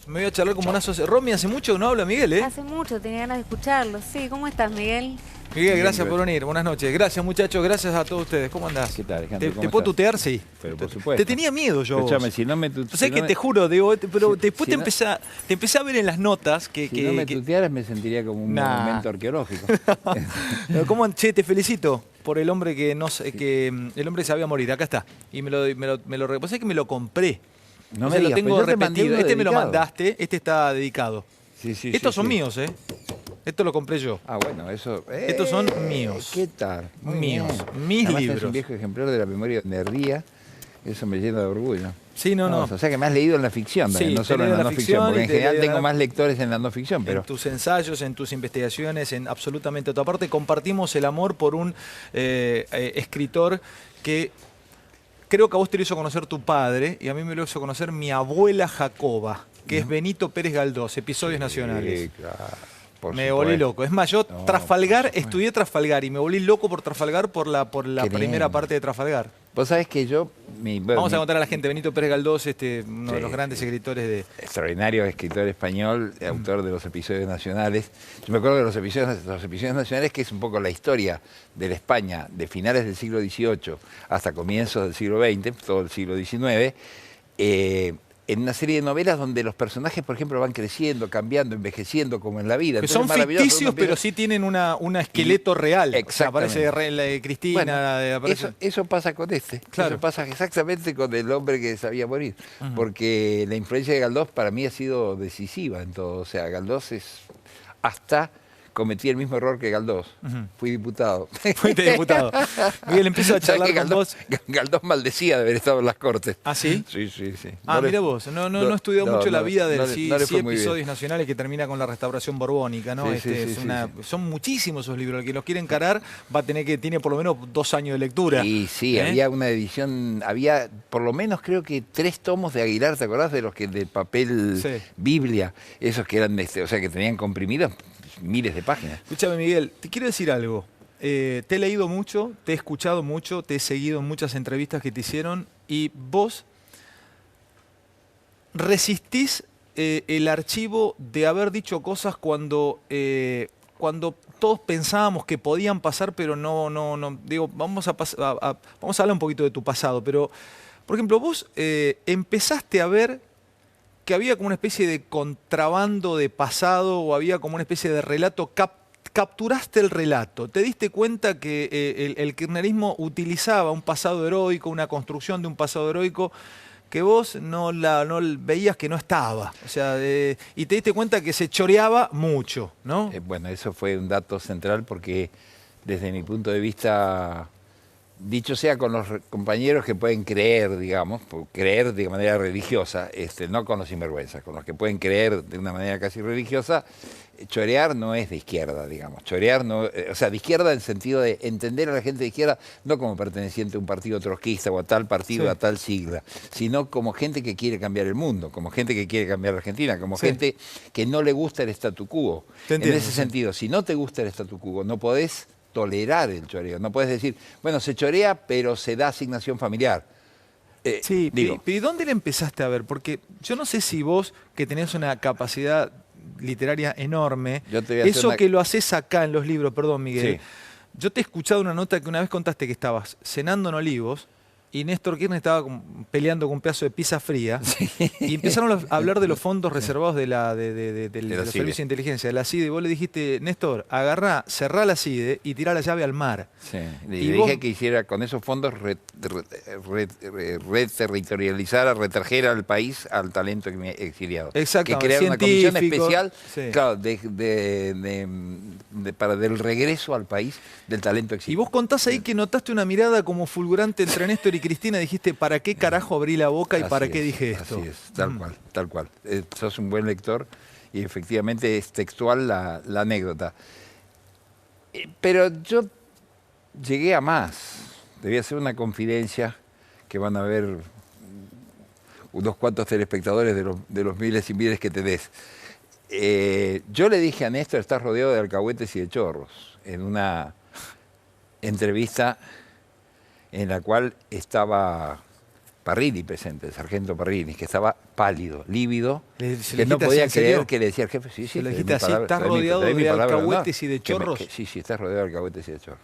Me voy a charlar con Monazo. Romy, hace mucho que no habla Miguel, ¿eh? Hace mucho, tenía ganas de escucharlo. Sí, ¿cómo estás, Miguel? Miguel, gracias por venir. Buenas noches. Gracias, muchachos. Gracias a todos ustedes. ¿Cómo andás? ¿Qué tal, Alejandro? ¿Te puedo tutear? Sí. Pero por supuesto. Te tenía miedo yo. Escuchame, si no me O sea que te juro, digo, pero después te empecé a ver en las notas que... Si no me tutearas me sentiría como un monumento arqueológico. ¿Cómo? Che, te felicito por el hombre que el hombre sabía morir. Acá está. Y vos sabés que me lo compré. No O me sea, lo digas, tengo pero yo te mandé repetido. uno Este me lo dedicado. mandaste, este está dedicado. Sí, Estos son míos, ¿eh? Esto lo compré yo. Ah, bueno, eso... Estos son míos. ¿Qué tal? Muy Míos. bien. Mis Además, libros. Es un viejo ejemplar de la memoria de Ría. Eso me llena de orgullo. Sí, no. O sea que me has leído en la ficción también, Sí, no te solo leo en la la no ficción, porque en ficción y te general leo tengo la- más lectores en la no ficción, pero... En tus ensayos, en tus investigaciones, en absolutamente toda parte, compartimos el amor por un escritor que creo que a vos te lo hizo conocer tu padre y a mí me lo hizo conocer mi abuela Jacoba, que es Benito Pérez Galdós, Episodios Nacionales. Sí, claro, por Me volví supuesto. loco. Es más, yo No, Trafalgar, por supuesto. estudié Trafalgar y me volví loco por Trafalgar por la Qué primera lindo. parte de Trafalgar. Vos sabés que yo... Vamos a contar a la gente, Benito Pérez Galdós, uno de Sí, los grandes sí. escritores de... Extraordinario escritor español, autor de los episodios nacionales. Yo me acuerdo de los episodios nacionales, que es un poco la historia de la España de finales del siglo XVIII hasta comienzos del siglo XX, todo el siglo XIX, en una serie de novelas donde los personajes, por ejemplo, van creciendo, cambiando, envejeciendo, como en la vida. Que Entonces, son es maravilloso, ficticios, uno pero piensa- sí tienen un esqueleto real. O sea, Exactamente. aparece la de Cristina, Bueno, aparece... eso pasa con este. Claro. Eso pasa exactamente con el hombre que sabía morir. Porque la influencia de Galdós para mí ha sido decisiva en todo. O sea, Galdós hasta cometí el mismo error que Galdós. Fui diputado. Fuiste diputado. Miguel, empiezo a ¿Sabés charlar que con vos. Galdós maldecía de haber estado en las Cortes. ¿Ah, sí? Sí, sí, sí. Ah, No le- mira vos, no he estudiado mucho la vida del no le fue muy bien. Episodios Nacionales que termina con la restauración borbónica, ¿no? Sí, sí, sí, sí. Son muchísimos esos libros. El que los quiere encarar va a tener tiene por lo menos 2 años de lectura. Y sí, ¿Eh? había una edición, había por lo menos creo que 3 tomos de Aguilar, ¿te acordás? De los que de papel Sí. Biblia, esos que eran, o sea, que tenían comprimidos miles de páginas. Escúchame, Miguel, te quiero decir algo. Te he leído mucho, te he escuchado mucho, te he seguido en muchas entrevistas que te hicieron y vos resistís el archivo de haber dicho cosas cuando todos pensábamos que podían pasar, pero no. Digo, vamos a hablar un poquito de tu pasado, pero, por ejemplo, vos empezaste a ver que había como una especie de contrabando de pasado o había como una especie de relato, capturaste el relato, te diste cuenta que el kirchnerismo utilizaba un pasado heroico, una construcción de un pasado heroico que vos no veías que no estaba, o sea, y te diste cuenta que se choreaba mucho, ¿no? Bueno, eso fue un dato central porque desde mi punto de vista, dicho sea con los compañeros que pueden creer, digamos, creer de manera religiosa, no con los sinvergüenzas, con los que pueden creer de una manera casi religiosa, chorear no es de izquierda, digamos. Chorear no, o sea, de izquierda en el sentido de entender a la gente de izquierda no como perteneciente a un partido trotskista o a tal partido, Sí. a tal sigla, sino como gente que quiere cambiar el mundo, como gente que quiere cambiar la Argentina, como Sí. gente que no le gusta el statu quo. Te En entiendo, ese sí. sentido, si no te gusta el statu quo, no podés tolerar el choreo. No puedes decir, bueno, se chorea, pero se da asignación familiar. Sí, digo, pero ¿y dónde le empezaste a ver? Porque yo no sé si vos, que tenés una capacidad literaria enorme, Yo te voy a hacer eso una- que lo haces acá en los libros, perdón, Miguel, Sí. yo te he escuchado una nota que una vez contaste que estabas cenando en Olivos y Néstor Kirchner estaba peleando con un pedazo de pizza fría y empezaron a hablar de los fondos reservados de los CIDE. servicios de inteligencia, de la CIDE, y vos le dijiste, Néstor, agarrá, cerrá la CIDE y tirá la llave al mar. Sí. Le Y dije vos- que hiciera con esos fondos reterritorializar, retrajera al país al talento exiliado. Exactamente, Que creara una comisión científico, especial sí. claro, para del regreso al país del talento Y exiliado. vos contás ahí que notaste una mirada como fulgurante entre Néstor y Cristina, dijiste, ¿para qué carajo abrí la boca y Así para qué es, dije esto? Así es, tal cual, tal cual. Sos un buen lector y efectivamente es textual la anécdota. Pero yo llegué a más. Debía hacer una confidencia que van a ver unos cuantos telespectadores de los miles y miles que tenés. Yo le dije a Néstor, estás rodeado de alcahuetes y de chorros, en una entrevista en la cual estaba Parrilli presente, el sargento Parrilli, que estaba pálido, lívido, ¿Se que lo no dijiste así podía en serio? creer que le decía al jefe, sí, Se lo te doy dijiste mi así, palabra, ¿estás te doy mi- rodeado te doy mi de palabra de alcahuetes honor, y de chorros? sí, estás rodeado de alcahuetes y de chorros.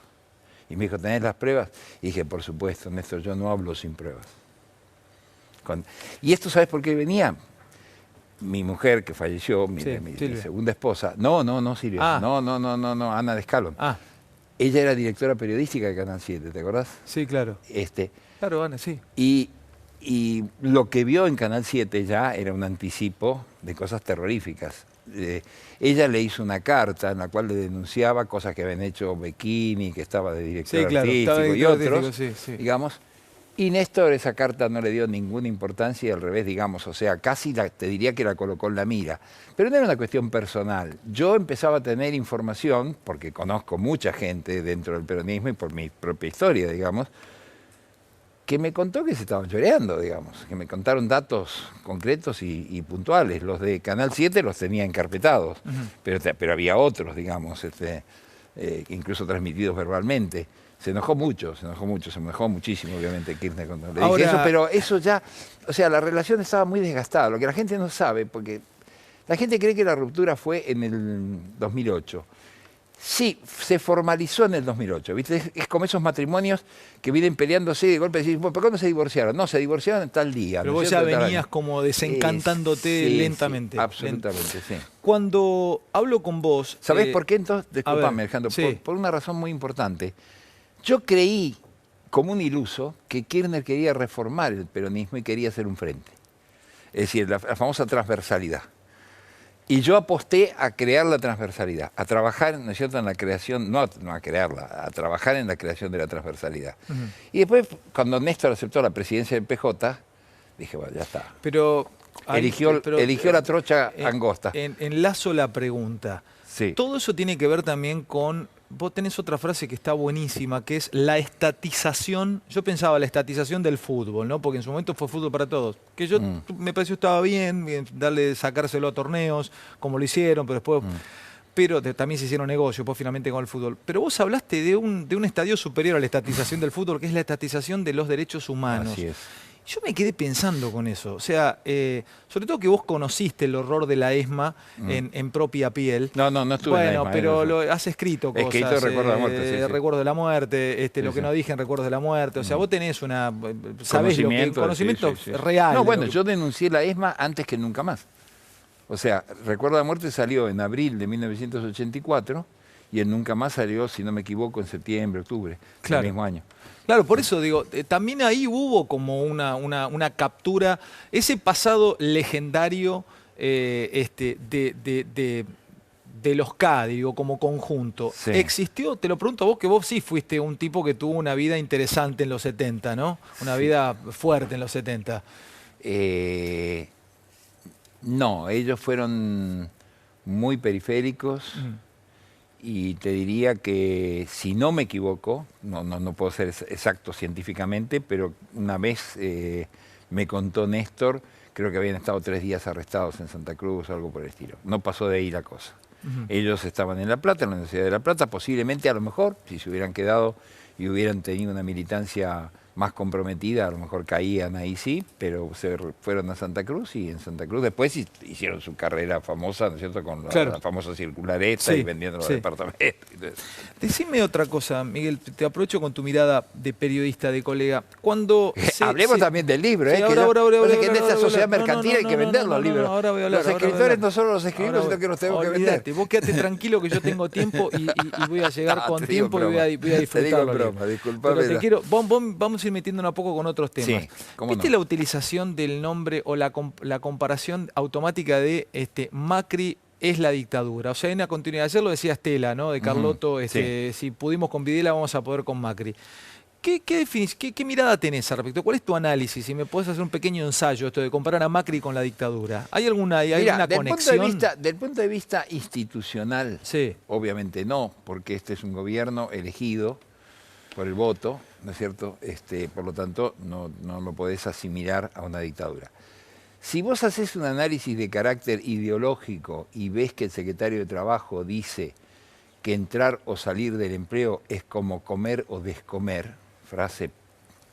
Y me dijo, ¿tenés las pruebas? Y dije, por supuesto, Néstor, yo no hablo sin pruebas. ¿Y esto sabes por qué venía? Mi mujer, que falleció, mi Silvia. segunda esposa, no, Silvia, Ah. no, Ana de Escalón. Ah, Ella era directora periodística de Canal 7, ¿te acordás? sí, claro. Claro, Ana, sí. Y lo que vio en Canal 7 ya era un anticipo de cosas terroríficas. Ella le hizo una carta en la cual le denunciaba cosas que habían hecho Bechini, que estaba de director Sí, claro, artístico estaba de y director otros, artístico, sí. digamos. Y Néstor esa carta no le dio ninguna importancia y al revés, digamos, o sea, casi te diría que la colocó en la mira. Pero no era una cuestión personal. Yo empezaba a tener información, porque conozco mucha gente dentro del peronismo y por mi propia historia, digamos, que me contó que se estaban choreando, digamos, que me contaron datos concretos y puntuales. Los de Canal 7 los tenía encarpetados, pero había otros, digamos, incluso transmitidos verbalmente. Se enojó muchísimo, obviamente, Kirchner cuando le dije eso, pero eso ya, o sea, la relación estaba muy desgastada. Lo que la gente no sabe, porque la gente cree que la ruptura fue en el 2008. Sí, se formalizó en el 2008, ¿viste? Es como esos matrimonios que vienen peleándose y de golpe decís, ¿por qué no se divorciaron? No, se divorciaron en tal día. Pero ¿no es vos ya cierto? venías como desencantándote Sí, lentamente. sí, absolutamente, sí. Cuando hablo con vos... ¿Sabés por qué entonces? Disculpame, ver, Alejandro, sí. por una razón muy importante. Yo creí, como un iluso, que Kirchner quería reformar el peronismo y quería hacer un frente. Es decir, la famosa transversalidad. Y yo aposté a crear la transversalidad, a trabajar, ¿no es cierto?, en la creación, no a crearla, a trabajar en la creación de la transversalidad. Y después, cuando Néstor aceptó la presidencia del PJ, dije, bueno, ya está. Pero... Eligió la trocha angosta. Enlazo la pregunta. Sí. Todo eso tiene que ver también con... Vos tenés otra frase que está buenísima, que es la estatización. Yo pensaba la estatización del fútbol, ¿no? Porque en su momento fue fútbol para todos. Que yo me pareció estaba bien, sacárselo a torneos, como lo hicieron, pero después... Pero también se hicieron negocios, pues finalmente con el fútbol. Pero vos hablaste de un estadio superior a la estatización del fútbol, que es la estatización de los derechos humanos. Así es. Yo me quedé pensando con eso. O sea, sobre todo que vos conociste el horror de la ESMA en propia piel. No estuve en la ESMA. Bueno, pero has escrito cosas. Escrito Recuerdo de la Muerte, sí. Recuerdo de la Muerte, lo que no dije en Recuerdos de la Muerte. O sea, vos tenés una... Sabés conocimiento real. No, bueno, yo denuncié la ESMA antes que Nunca Más. O sea, Recuerdo de la Muerte salió en abril de 1984 y el Nunca Más salió, si no me equivoco, en septiembre, octubre del mismo año. Claro, por eso digo, también ahí hubo como una captura, ese pasado legendario de los K, digo, como conjunto. Sí. ¿Existió? Te lo pregunto a vos, que vos sí fuiste un tipo que tuvo una vida interesante en los 70, ¿no? Una vida fuerte en los 70. No, ellos fueron muy periféricos. Y te diría que, si no me equivoco, no puedo ser exacto científicamente, pero una vez me contó Néstor, creo que habían estado 3 días arrestados en Santa Cruz o algo por el estilo. No pasó de ahí la cosa. Ellos estaban en La Plata, en la Universidad de La Plata, posiblemente, a lo mejor, si se hubieran quedado y hubieran tenido una militancia más comprometida, a lo mejor caían ahí sí, pero se fueron a Santa Cruz y en Santa Cruz después hicieron su carrera famosa, ¿no es cierto?, con la famosa circular esta y vendiendo los departamentos. Decime otra cosa, Miguel, te aprovecho con tu mirada de periodista, de colega. Cuando hablemos también del libro, sí, que en esta sociedad mercantil hay que vender los libros. Los escritores no solo los escribimos, sino que los tenemos que vender. Vos quédate tranquilo que yo tengo tiempo y voy a llegar con tiempo y voy a disfrutarlo. Te digo broma, disculpame. Te quiero, vamos a ir metiéndonos un poco con otros temas. Sí, ¿cómo ¿Viste no? la utilización del nombre o la comparación automática de Macri es la dictadura? O sea, hay una continuidad. Ayer lo decía Estela, ¿no? De Carlotto, si pudimos con Videla vamos a poder con Macri. ¿Qué mirada tenés al respecto? ¿Cuál es tu análisis? Si me podés hacer un pequeño ensayo, esto de comparar a Macri con la dictadura. ¿Hay alguna conexión? Del punto de vista institucional, obviamente no, porque este es un gobierno elegido por el voto, ¿no es cierto? Por lo tanto, no lo podés asimilar a una dictadura. Si vos haces un análisis de carácter ideológico y ves que el secretario de Trabajo dice que entrar o salir del empleo es como comer o descomer, frase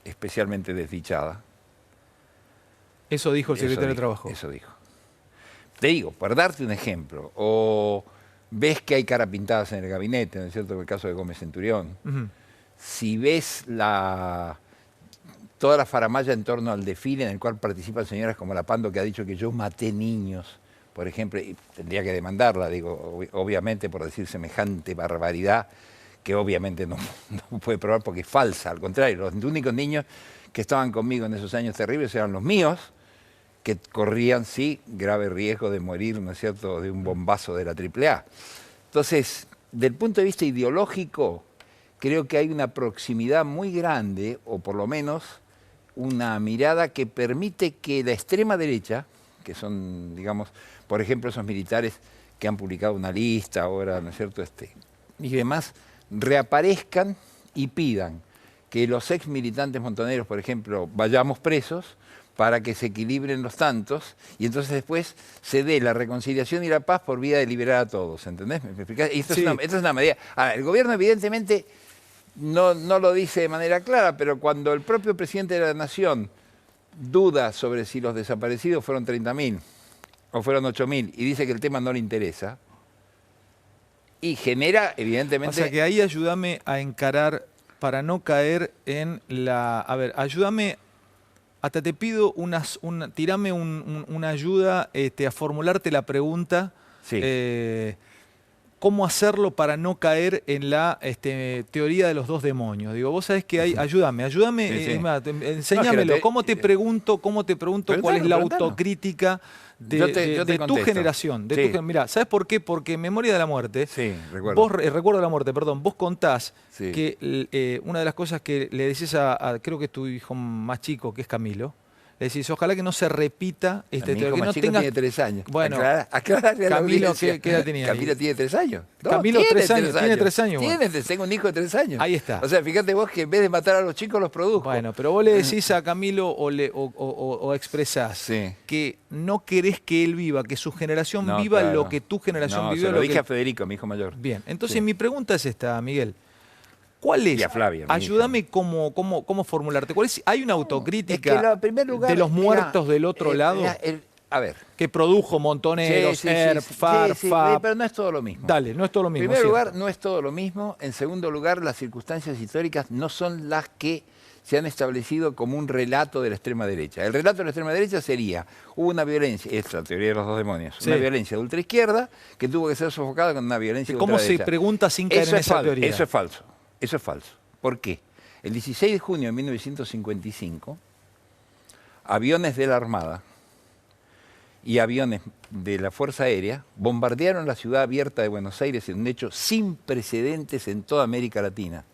especialmente desdichada, Eso dijo el Eso secretario de dijo, Trabajo. Eso dijo. Te digo, para darte un ejemplo, o ves que hay cara pintadas en el gabinete, ¿no es cierto? En el caso de Gómez Centurión. Ujú. Si ves toda la faramalla en torno al desfile en el cual participan señoras como la Pando, que ha dicho que yo maté niños, por ejemplo, y tendría que demandarla, digo, obviamente por decir semejante barbaridad, que obviamente no puede probar porque es falsa, al contrario, los únicos niños que estaban conmigo en esos años terribles eran los míos, que corrían, sí, grave riesgo de morir, ¿no es cierto?, de un bombazo de la AAA. Entonces, del punto de vista ideológico, creo que hay una proximidad muy grande, o por lo menos una mirada que permite que la extrema derecha, que son, digamos, por ejemplo, esos militares que han publicado una lista ahora, ¿no es cierto?, y demás, reaparezcan y pidan que los ex militantes montoneros, por ejemplo, vayamos presos, para que se equilibren los tantos, y entonces después se dé la reconciliación y la paz por vía de liberar a todos, ¿entendés? ¿Me explicás? Y esto Sí. es una medida... Ahora, el gobierno evidentemente no lo dice de manera clara, pero cuando el propio presidente de la Nación duda sobre si los desaparecidos fueron 30.000 o fueron 8.000, y dice que el tema no le interesa, y genera, evidentemente... O sea que ahí ayúdame a encarar para no caer en la... A ver, ayúdame... Hasta te pido tirame una ayuda a formularte la pregunta. Sí. ¿Cómo hacerlo para no caer en la teoría de los dos demonios? Digo, vos sabés que hay... Ayúdame, Sí, sí. enséñamelo. No, ¿Cómo te pregunto cuál es la Preguntalo. autocrítica Yo te de tu contesto. generación? Sí. Mirá, ¿sabes por qué? Porque en Memoria de la Muerte... Sí, recuerdo. Vos, recuerdo de la muerte, perdón, vos contás Sí. que una de las cosas que le decís creo que tu hijo más chico, que es Camilo, le decís, ojalá que no se repita Mi que hijo más no chico tengas... tiene 3 años. Bueno, Aclararle a la Camilo, audiencia. ¿qué edad tenía ahí? Camilo tiene 3 años. No, Camilo, tiene 3 años, tiene 3 años, bueno. Tengo un hijo de 3 años. Ahí está. O sea, fíjate vos que en vez de matar a los chicos, los produjo. Bueno, pero vos le decís a Camilo o expresás Sí. que no querés que él viva, que su generación No, viva claro. lo que tu generación No, vivió. se lo dije a Federico, mi hijo mayor. Bien, entonces Sí. mi pregunta es esta, Miguel. ¿Cuál es? Y a Flavia, mi Ayúdame cómo formularte. ¿Cuál es? ¿Hay una autocrítica en primer lugar, de los mirá, muertos del otro lado a ver. que produjo Montoneros, Sí, ERP, sí, FAR, sí, FAP? pero no es todo lo mismo. Dale, no es todo lo En mismo. primer es lugar, cierto. no es todo lo mismo. En segundo lugar, las circunstancias históricas no son las que se han establecido como un relato de la extrema derecha. El relato de la extrema derecha sería, hubo una violencia, es la teoría de los dos demonios, Sí. una violencia de ultraizquierda que tuvo que ser sofocada con una violencia de ¿Cómo se ultraderecha. pregunta sin caer en esa teoría? Eso es falso. Eso es falso. ¿Por qué? El 16 de junio de 1955, aviones de la Armada y aviones de la Fuerza Aérea bombardearon la ciudad abierta de Buenos Aires en un hecho sin precedentes en toda América Latina,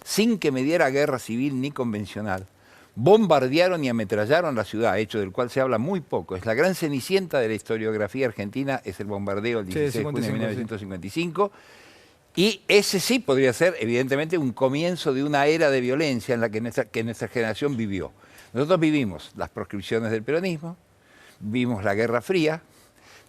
sin que mediara guerra civil ni convencional. Bombardearon y ametrallaron la ciudad, hecho del cual se habla muy poco. Es la gran cenicienta de la historiografía argentina, es el bombardeo del 16 de junio de 1955. Y ese sí podría ser, evidentemente, un comienzo de una era de violencia en la que nuestra generación vivió. Nosotros vivimos las proscripciones del peronismo, vivimos la Guerra Fría,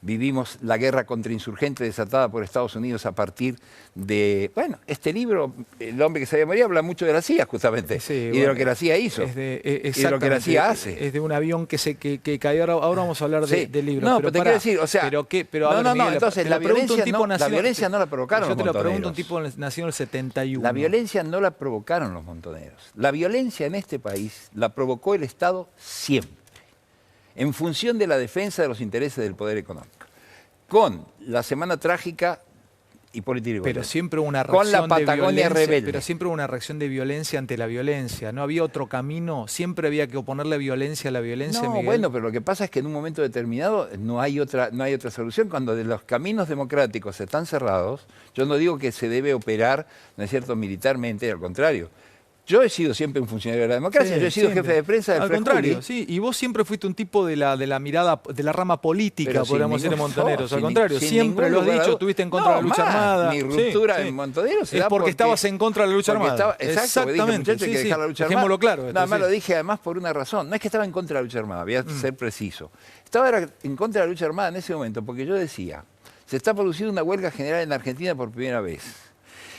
vivimos la guerra contrainsurgente desatada por Estados Unidos a partir de... Bueno, este libro, El hombre que sabía morir, habla mucho de la CIA, justamente, Sí, y de bueno, lo que la CIA hizo, y de lo que la CIA hace. Es de un avión que cayó. Ahora vamos a hablar Sí. de libros. No, pero te quiero decir, o sea... Pero no, entonces la violencia no la provocaron Yo los te lo pregunto, un montoneros. tipo nació en el 71. La violencia no la provocaron los montoneros. La violencia en este país la provocó el Estado siempre, en función de la defensa de los intereses del poder económico. Con la Semana Trágica, Hipólito Yrigoyen. Pero siempre hubo una reacción Con la Patagonia de violencia, rebelde. Pero siempre hubo una reacción de violencia ante la violencia. No había otro camino. Siempre había que oponerle violencia a la violencia. No, Miguel. bueno, pero lo que pasa es que en un momento determinado no hay otra solución. Cuando de los caminos democráticos están cerrados, yo no digo que se debe operar, ¿no es cierto?, militarmente, al contrario. Yo he sido siempre un funcionario de la democracia, Sí, yo he sido siempre. jefe de prensa del Al Fresculi. contrario, sí. Y vos siempre fuiste un tipo de la mirada, de la rama política, Pero sin podríamos decir, en ningún- Montoneros. no, Al sin contrario, sin siempre ningún lo has lugar a dicho, duda. estuviste en contra de la No, lucha más, armada. Mi ruptura Sí, sí. en Montoneros se Es da porque estabas en contra de la lucha porque armada. exacto, porque dije, muchachos, hay que dejar la lucha armada. Dejémoslo claro. esto, Nada más sí. lo dije además por una razón. No es que estaba en contra de la lucha armada, voy a ser preciso. Estaba en contra de la lucha armada en ese momento porque yo decía, se está produciendo una huelga general en Argentina por primera vez.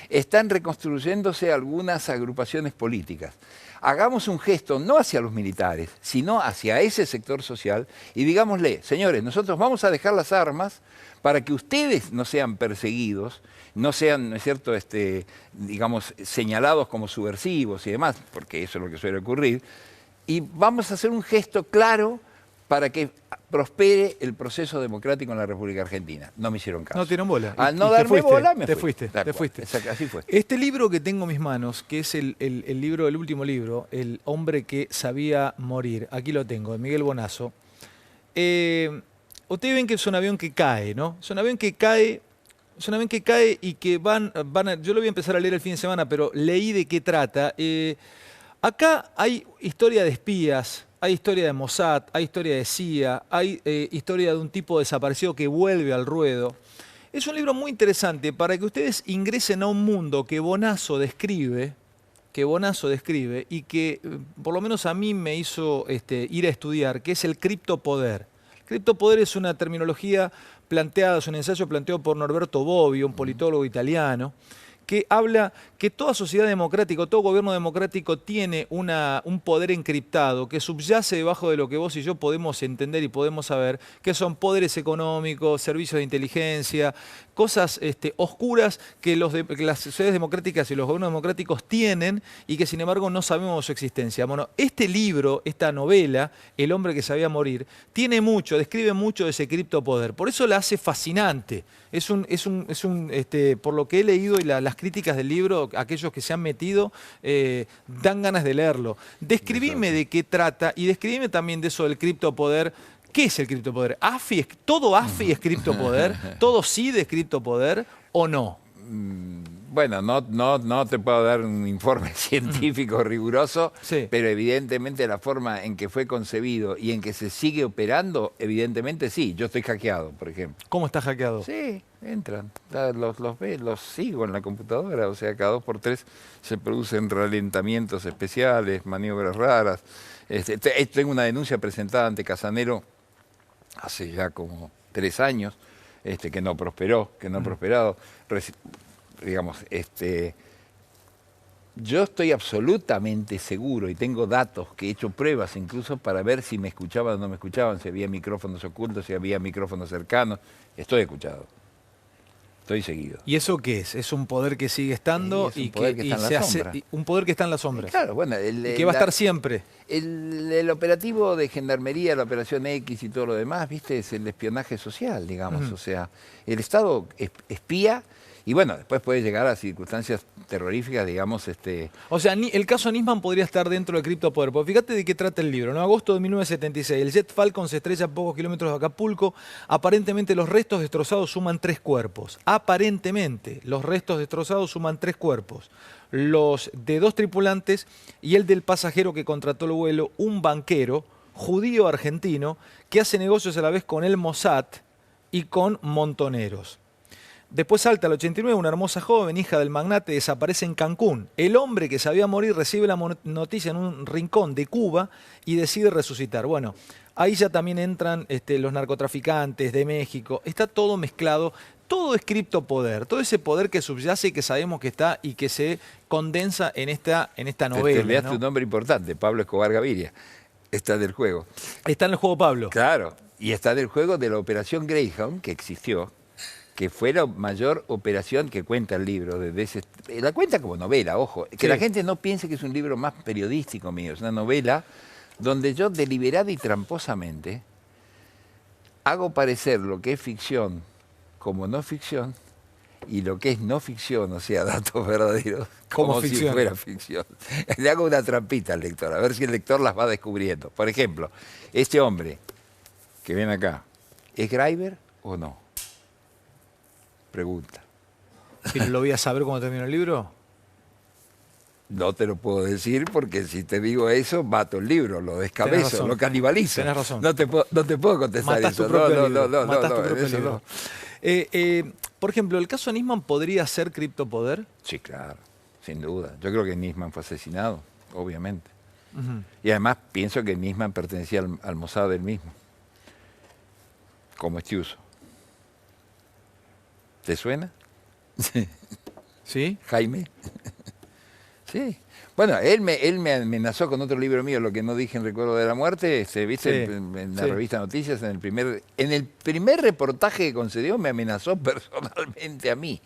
Están reconstruyéndose algunas agrupaciones políticas. hagamos un gesto no hacia los militares, sino hacia ese sector social y digámosle, señores, nosotros vamos a dejar las armas para que ustedes no sean perseguidos, no sean, ¿no es cierto?, digamos, señalados como subversivos y demás, porque eso es lo que suele ocurrir, y vamos a hacer un gesto claro para que prospere el proceso democrático en la República Argentina. No me hicieron caso. No tienen bola. Al no darme bola, me te fui. fuiste. Así fue. Este libro que tengo en mis manos, que es el libro, el último libro, El hombre que sabía morir, aquí lo tengo, de Miguel Bonazo. Ustedes ven que es un avión que cae, ¿no? Es un avión que cae y que yo lo voy a empezar a leer el fin de semana, pero leí de qué trata. Acá hay historia de espías, hay historia de Mossad, hay historia de CIA, hay historia de un tipo desaparecido que vuelve al ruedo. Es un libro muy interesante para que ustedes ingresen a un mundo que Bonazo describe y que por lo menos a mí me hizo ir a estudiar, que es el criptopoder. El criptopoder es una terminología planteada, es un ensayo planteado por Norberto Bobbio, un politólogo italiano, que habla que toda sociedad democrática, todo gobierno democrático tiene un poder encriptado que subyace debajo de lo que vos y yo podemos entender y podemos saber, que son poderes económicos, servicios de inteligencia, cosas oscuras que las sociedades democráticas y los gobiernos democráticos tienen y que sin embargo no sabemos su existencia. Bueno, este libro, esta novela, El hombre que sabía morir, describe mucho de ese criptopoder. Por eso la hace fascinante. Por lo que he leído y las críticas del libro, aquellos que se han metido, dan ganas de leerlo. Describime de qué trata y describime también de eso del criptopoder. ¿Qué es el criptopoder? ¿Todo AFI es criptopoder? ¿Todo CID es criptopoder o no? Bueno, no te puedo dar un informe científico riguroso, Sí. pero evidentemente la forma en que fue concebido y en que se sigue operando, evidentemente sí. Yo estoy hackeado, por ejemplo. ¿Cómo está hackeado? Sí, entran. Los sigo en la computadora, o sea, cada 2 por 3 se producen ralentamientos especiales, maniobras raras. Tengo una denuncia presentada ante Casanero hace ya como 3 años, que no prosperó, que no ha prosperado. Digamos, yo estoy absolutamente seguro y tengo datos que he hecho pruebas incluso para ver si me escuchaban o no me escuchaban, si había micrófonos ocultos, si había micrófonos cercanos. Estoy escuchado. Estoy seguido. ¿Y eso qué es? Es un poder que sigue estando Sí, es un poder que está en la sombra. Un poder que está en la sombra. Claro, bueno, Y que va a estar siempre. El operativo de Gendarmería, la Operación X y todo lo demás, ¿viste? Es el espionaje social, digamos. O sea, el Estado espía y bueno, después puede llegar a circunstancias terroríficas, digamos. O sea, el caso Nisman podría estar dentro del criptopoder. Porque fíjate de qué trata el libro, ¿no? Agosto de 1976. El Jet Falcon se estrella a pocos kilómetros de Acapulco. Aparentemente los restos destrozados suman 3 cuerpos. Aparentemente los restos destrozados suman 3 cuerpos. Los de 2 tripulantes y el del pasajero que contrató el vuelo, un banquero judío argentino que hace negocios a la vez con el Mossad y con montoneros. Después salta al 89, una hermosa joven, hija del magnate, desaparece en Cancún. El hombre que sabía morir recibe la noticia en un rincón de Cuba y decide resucitar. Bueno, ahí ya también entran los narcotraficantes de México. Está todo mezclado. Todo es criptopoder. Todo ese poder que subyace y que sabemos que está y que se condensa en esta novela. Te olvidaste ¿no? un nombre importante, Pablo Escobar Gaviria. Está del juego. Está en el juego Pablo. Claro, y está del juego de la Operación Greyhound, que existió, que fue la mayor operación que cuenta el libro. La cuenta como novela, ojo. Que Sí. la gente no piense que es un libro más periodístico mío. Es una novela donde yo deliberada y tramposamente hago parecer lo que es ficción como no ficción y lo que es no ficción, o sea, datos verdaderos, Como como ficción. si fuera ficción. Le hago una trampita al lector, a ver si el lector las va descubriendo. Por ejemplo, este hombre que ven acá, ¿es Greiber o no? Pregunta. ¿Y lo voy a saber cuando termine el libro? No te lo puedo decir porque si te digo eso, mato el libro, lo Tenés descabezo, razón. lo canibalizo. Tenés razón. No te puedo contestar Matás eso. tu propio No, libro. no, Matás tu no, propio eso libro. no. Por ejemplo, ¿el caso Nisman podría ser criptopoder? Sí, claro, sin duda. Yo creo que Nisman fue asesinado, obviamente. Ujú. Y además pienso que Nisman pertenecía al Mossad del mismo, como Estiuso. ¿Te suena? ¿Sí? Jaime. Sí. Bueno, él me amenazó con otro libro mío, Lo que no dije en Recuerdo de la Muerte, ¿viste? Sí, En la sí. revista Noticias, en el primer reportaje que concedió, me amenazó personalmente a mí.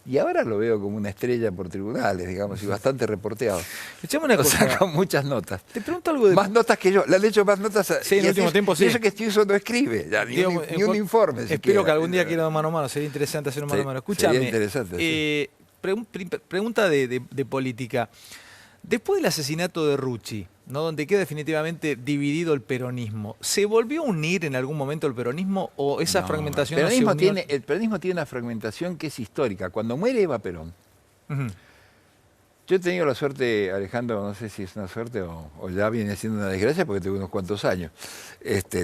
Y ahora lo veo como una estrella por tribunales, digamos, y bastante reporteado. Echame una O sea, cosa. con muchas notas. Te pregunto algo de... Más notas que yo. Le han hecho más notas. Sí, en el último tiempo, sí. Y eso que Stirso no escribe, ya, ni Digamos, un informe. espero siquiera. que algún día quiera mano a mano, sería interesante hacer un mano a mano. Sería Escúchame, interesante, sí. pregunta de política. Después del asesinato de Rucci, ¿no? Donde queda definitivamente dividido el peronismo, ¿se volvió a unir en algún momento el peronismo o esa No, fragmentación el no se peronismo, unió? el peronismo tiene una fragmentación que es histórica. Cuando muere Eva Perón, Ujú. yo he tenido la suerte, Alejandro, no sé si es una suerte o ya viene siendo una desgracia porque tengo unos cuantos años.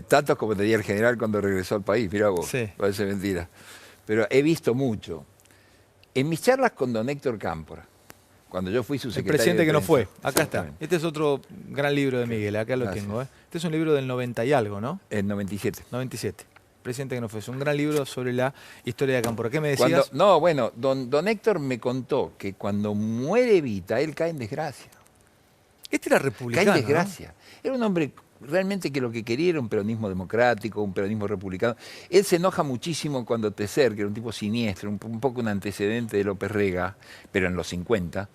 Tantos como tenía el general cuando regresó al país, mira vos, Sí. parece mentira. Pero he visto mucho. En mis charlas con don Héctor Cámpora, cuando yo fui su El secretario presidente de que no prensa, fue. Acá está. exactamente, Este es otro gran libro de Miguel, acá lo Gracias. tengo. Este es un libro del 90 y algo, ¿no? en 97. 97. Presidente que no fue. Es un gran libro sobre la historia de Cámpora. ¿Qué me decías? Don Héctor me contó que cuando muere Evita, él cae en desgracia. Este era Cae republicano, en ¿no? desgracia. Era un hombre realmente que lo que quería era un peronismo democrático, un peronismo republicano. Él se enoja muchísimo cuando Tecer, que era un tipo siniestro, un poco un antecedente de López Rega, pero en los 50,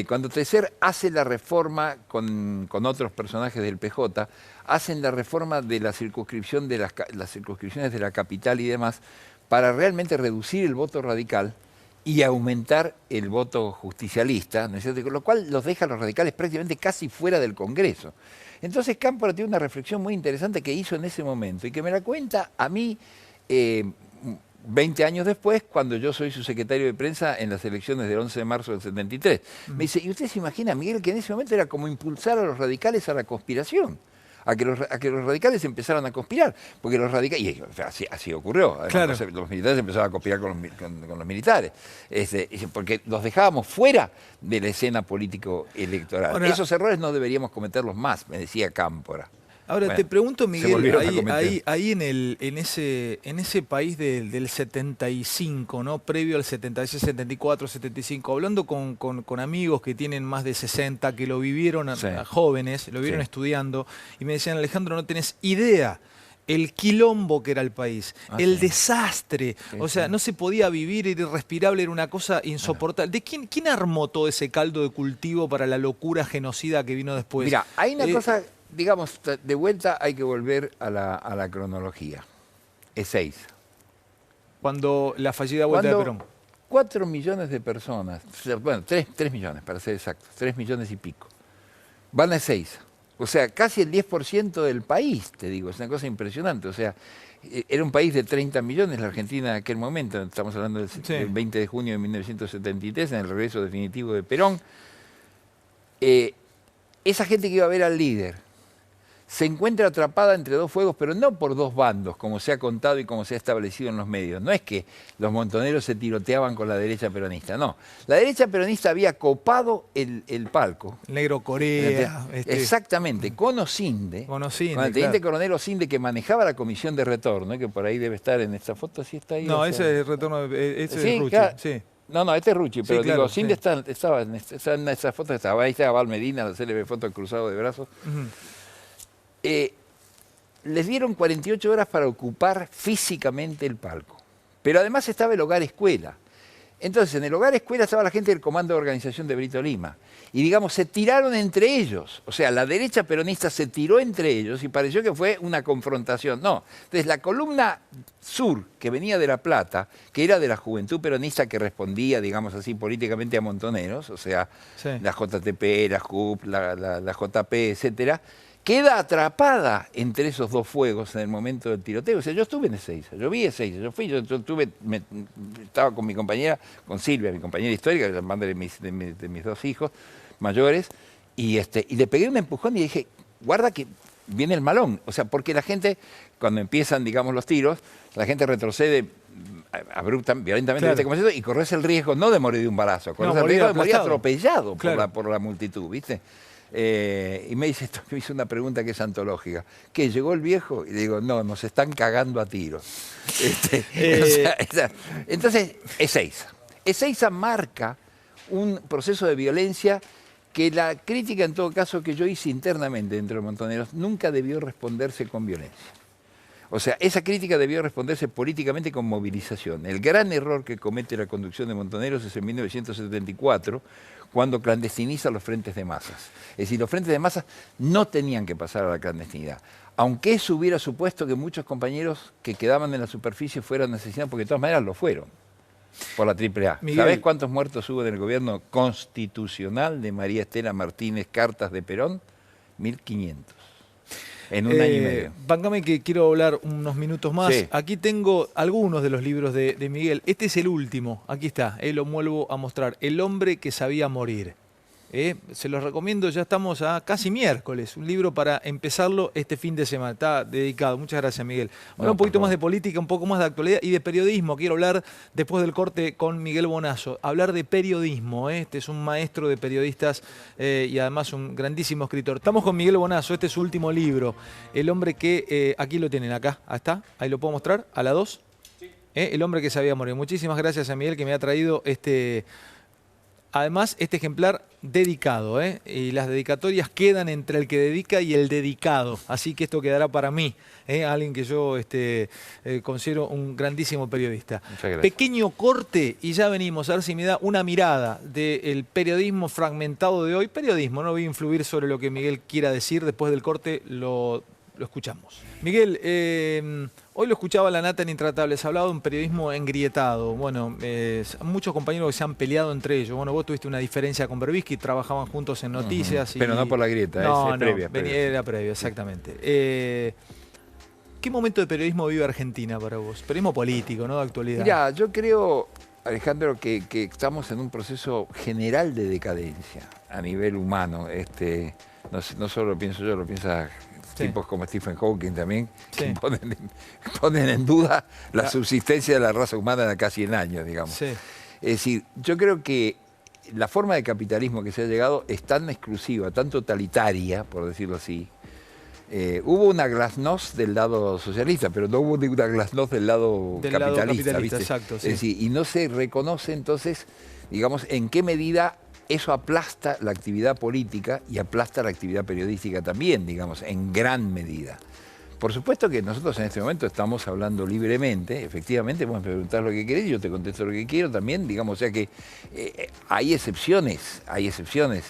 cuando Tecer hace la reforma con otros personajes del PJ, hacen la reforma de la circunscripción de las circunscripciones de la capital y demás, para realmente reducir el voto radical y aumentar el voto justicialista, ¿no es cierto? Con lo cual los deja a los radicales prácticamente casi fuera del Congreso. Entonces Cámpora tiene una reflexión muy interesante que hizo en ese momento y que me la cuenta a mí 20 años después, cuando yo soy su secretario de prensa en las elecciones del 11 de marzo del 73. Me dice, ¿y usted se imagina, Miguel, que en ese momento era como impulsar a los radicales a la conspiración? A que los radicales empezaran a conspirar, porque los radicales, y así ocurrió, además, Claro. los militares empezaron a conspirar con los militares, porque los dejábamos fuera de la escena político-electoral. Ahora- Esos errores no deberíamos cometerlos más, me decía Cámpora. Ahora Bueno, te pregunto, se Miguel, volvieron a cometer. ahí en ese país del 75, ¿no? Previo al 76, 74, 75, hablando con amigos que tienen más de 60, que lo vivieron Sí. a jóvenes, lo vivieron Sí. estudiando, y me decían, Alejandro, no tenés idea el quilombo que era el país, el Sí. desastre, Sí, o sea, sí. no se podía vivir, era irrespirable, era una cosa insoportable. ¿De quién armó todo ese caldo de cultivo para la locura genocida que vino después? Mira, hay una Eh, cosa, digamos, de vuelta hay que volver a la cronología. Ezeiza. Cuando la fallida vuelta de Perón. 4 millones de personas, bueno, 3 millones para ser exactos, 3 millones y pico, van a Ezeiza. O sea, casi el 10% del país, te digo, es una cosa impresionante. O sea, era un país de 30 millones, la Argentina en aquel momento, estamos hablando del 20 de junio de 1973, en el regreso definitivo de Perón. Esa gente que iba a ver al líder se encuentra atrapada entre dos fuegos, pero no por dos bandos, como se ha contado y como se ha establecido en los medios. No es que los montoneros se tiroteaban con la derecha peronista, no. La derecha peronista había copado el palco. Negro Corea. Exactamente, con Osinde, Con Osinde, con el teniente claro. coronel Osinde, que manejaba la comisión de retorno, que por ahí debe estar en esta foto, sí está ahí. No, o sea. ese es el retorno, ese Sí, es Rucci, claro. sí. No, este es Rucci, pero claro, digo, Osinde sí. estaba en esa foto, ahí estaba Val Medina, la célebre foto cruzado de brazos. Ujú. Les dieron 48 horas para ocupar físicamente el palco. Pero además estaba el hogar escuela. Entonces, en el hogar escuela estaba la gente del Comando de Organización de Brito Lima. Y digamos, se tiraron entre ellos. O sea, la derecha peronista se tiró entre ellos y pareció que fue una confrontación. No. Entonces, la columna sur, que venía de La Plata, que era de la juventud peronista que respondía, digamos así, políticamente a montoneros, o sea, Sí. la JTP, la JUP, la JP, etcétera, queda atrapada entre esos dos fuegos en el momento del tiroteo. O sea, yo estuve en Ezeiza, yo vi Ezeiza, yo estaba con mi compañera, con Silvia, mi compañera histórica, la madre de mis dos hijos mayores, y le pegué un empujón y dije, guarda que viene el malón. O sea, porque la gente, cuando empiezan, digamos, los tiros, la gente retrocede violentamente, Claro. como eso, y corres el riesgo no de morir de un balazo, corres No, el riesgo de morir aplastado. atropellado Claro. por la multitud, ¿viste? Y me hizo una pregunta que es antológica. ¿Qué? ¿Llegó el viejo? Y digo, no, nos están cagando a tiros. Entonces, Ezeiza. Ezeiza marca un proceso de violencia que la crítica, en todo caso, que yo hice internamente dentro de Montoneros, nunca debió responderse con violencia. O sea, esa crítica debió responderse políticamente con movilización. El gran error que comete la conducción de Montoneros es en 1974, cuando clandestiniza los frentes de masas. Es decir, los frentes de masas no tenían que pasar a la clandestinidad. Aunque eso hubiera supuesto que muchos compañeros que quedaban en la superficie fueran asesinados, porque de todas maneras lo fueron, por la AAA. ¿Sabés cuántos muertos hubo en el gobierno constitucional de María Estela Martínez Cartas de Perón? 1500. En un año y medio. Bancame que quiero hablar unos minutos más. Sí. Aquí tengo algunos de los libros de Miguel. Este es el último. Aquí está. Lo vuelvo a mostrar. El hombre que sabía morir. Se los recomiendo. Ya estamos a casi miércoles. Un libro para empezarlo este fin de semana. Está dedicado. Muchas gracias, Miguel. Ahora un poquito más de política, un poco más de actualidad y de periodismo. Quiero hablar después del corte con Miguel Bonazo. Hablar de periodismo. Este es un maestro de periodistas y además un grandísimo escritor. Estamos con Miguel Bonazo. Este es su último libro. El hombre que... aquí lo tienen, acá. Ahí está. Ahí lo puedo mostrar. A la 2. Sí. El hombre que sabía morir. Muchísimas gracias a Miguel que me ha traído este... Además, este ejemplar dedicado, y las dedicatorias quedan entre el que dedica y el dedicado. Así que esto quedará para mí, alguien que yo considero un grandísimo periodista. Muchas gracias. Pequeño corte y ya venimos a ver si me da una mirada del periodismo fragmentado de hoy. Periodismo, no voy a influir sobre lo que Miguel quiera decir. Después del corte lo escuchamos. Miguel, hoy lo escuchaba La Nata en Intratables, ha hablado de un periodismo engrietado. Bueno, muchos compañeros que se han peleado entre ellos. Bueno, vos tuviste una diferencia con Berbisky, trabajaban juntos en noticias. Pero no por la grieta, no, es previa. Era previa, exactamente. ¿Qué momento de periodismo vive Argentina para vos? Periodismo político, ¿no? De actualidad. Mirá, yo creo, Alejandro, que estamos en un proceso general de decadencia a nivel humano. No solo lo pienso yo, lo piensa... Sí. Tipos como Stephen Hawking también, que ponen en duda la subsistencia de la raza humana de casi 100 años, digamos. Sí. Es decir, yo creo que la forma de capitalismo que se ha llegado es tan exclusiva, tan totalitaria, por decirlo así. Hubo una glasnost del lado socialista, pero no hubo ninguna glasnost del lado capitalista, ¿viste? Exacto, sí. Es decir, y no se reconoce entonces, digamos, en qué medida eso aplasta la actividad política y aplasta la actividad periodística también, digamos, en gran medida. Por supuesto que nosotros en este momento estamos hablando libremente, efectivamente, vos me preguntás lo que querés y yo te contesto lo que quiero también, digamos, o sea que hay excepciones,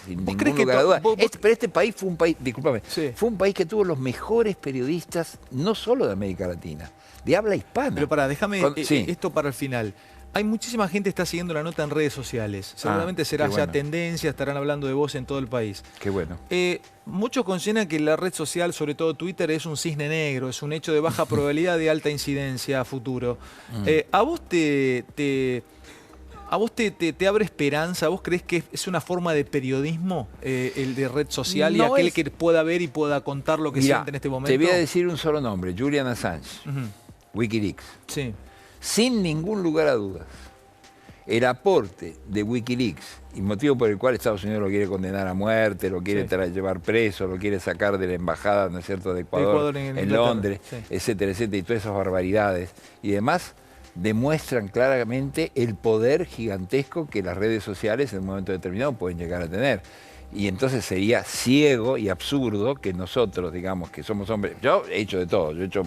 sin ningún lugar a duda. Pero este país fue un país, discúlpame, sí, fue un país que tuvo los mejores periodistas, no solo de América Latina, de habla hispana. Pero déjame esto para el final. Hay muchísima gente que está siguiendo la nota en redes sociales. Seguramente será ya tendencia, estarán hablando de vos en todo el país. Qué bueno. Muchos consideran que la red social, sobre todo Twitter, es un cisne negro, es un hecho de baja probabilidad de alta incidencia a futuro. ¿A vos te abre esperanza? ¿Vos creés que es una forma de periodismo el de red social y aquel que pueda ver y pueda contar lo que siente en este momento? Te voy a decir un solo nombre, Julian Assange, Wikileaks. Sí. Sin ningún lugar a dudas, el aporte de Wikileaks, y motivo por el cual Estados Unidos lo quiere condenar a muerte, lo quiere llevar preso, lo quiere sacar de la embajada, ¿no es cierto?, de Ecuador en Londres, etcétera, etcétera, y todas esas barbaridades y demás, demuestran claramente el poder gigantesco que las redes sociales en un momento determinado pueden llegar a tener. Y entonces sería ciego y absurdo que nosotros, digamos, que somos hombres... Yo he hecho de todo, yo he hecho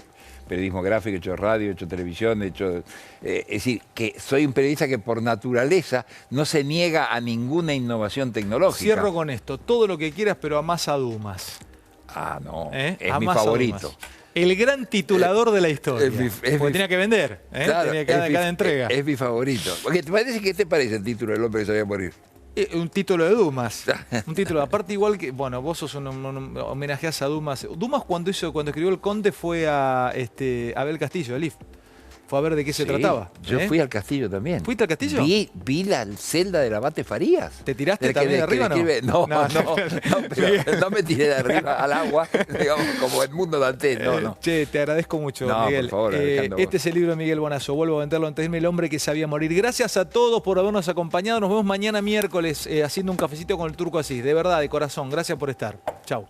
periodismo gráfico, he hecho radio, he hecho televisión, he hecho... es decir, que soy un periodista que por naturaleza no se niega a ninguna innovación tecnológica. Cierro con esto, todo lo que quieras, pero a Massa Dumas. Ah, no, es mi favorito. El gran titulador de la historia. Porque tenía que vender, claro, tenía cada entrega. Es mi favorito. Porque ¿qué te parece el título del hombre que sabía morir? Un título de Dumas. Un título, aparte igual que, bueno, vos sos un homenajeás a Dumas. Dumas cuando escribió El Conde fue a Abel Castillo, el IF. Fue a ver de qué se trataba. Yo fui al Castillo también. ¿Fuiste al Castillo? Vi la celda del abate Farías. ¿Te tiraste también de arriba, no? Pero no me tiré de arriba al agua, digamos, como Edmundo Dantes, no. Che, te agradezco mucho, Miguel. Por favor, este es el libro de Miguel Bonazo. Vuelvo a venderlo antes de irme, El hombre que sabía morir. Gracias a todos por habernos acompañado. Nos vemos mañana miércoles haciendo un cafecito con el Turco Asís. De verdad, de corazón. Gracias por estar. Chau.